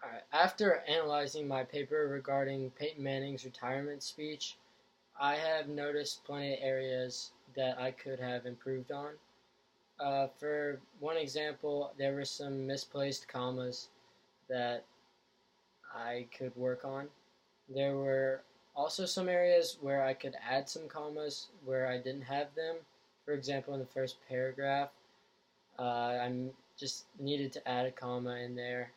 Alright, after analyzing my paper regarding Peyton Manning's retirement speech, I have noticed plenty of areas that I could have improved on. For one example, there were some misplaced commas that I could work on. There were also some areas where I could add some commas where I didn't have them. For example, in the first paragraph, I just needed to add a comma in there.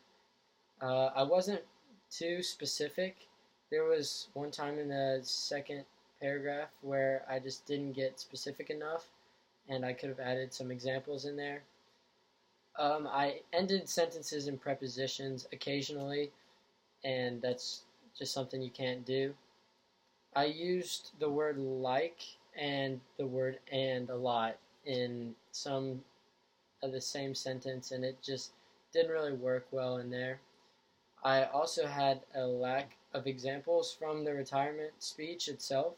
I wasn't too specific. There was one time in the second paragraph where I just didn't get specific enough, and I could have added some examples in there. I ended sentences in prepositions occasionally, and that's just something you can't do. I used the word like and the word and a lot in some of the same sentence, and it just didn't really work well in there. I also had a lack of examples from the retirement speech itself.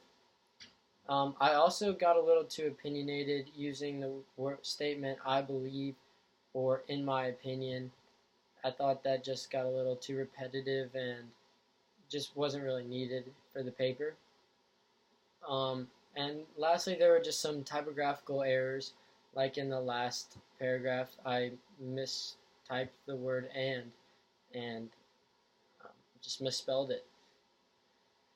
I also got a little too opinionated using the statement "I believe" or "in my opinion." I thought that just got a little too repetitive and just wasn't really needed for the paper. And lastly, there were just some typographical errors, like in the last paragraph, I mistyped the word and just misspelled it.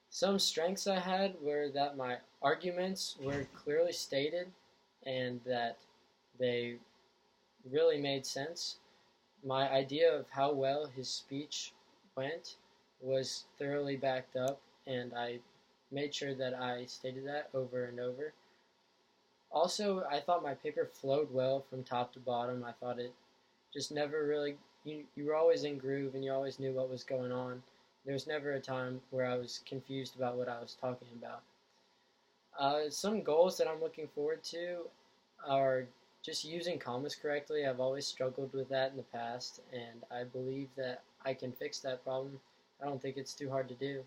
Some strengths I had were that my arguments were clearly stated and that they really made sense. My idea of how well his speech went was thoroughly backed up, and I made sure that I stated that over and over. Also, I thought my paper flowed well from top to bottom. I thought it just never really, you were always in groove and you always knew what was going on. There was never a time where I was confused about what I was talking about. Some goals that I'm looking forward to are just using commas correctly. I've always struggled with that in the past, and I believe that I can fix that problem. I don't think it's too hard to do.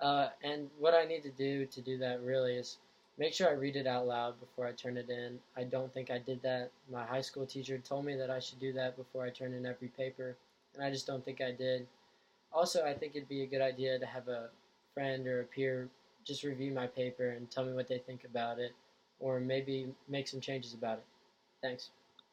And what I need to do that really is make sure I read it out loud before I turn it in. I don't think I did that. My high school teacher told me that I should do that before I turn in every paper, and I just don't think I did. Also, I think it'd be a good idea to have a friend or a peer just review my paper and tell me what they think about it, or maybe make some changes about it. Thanks.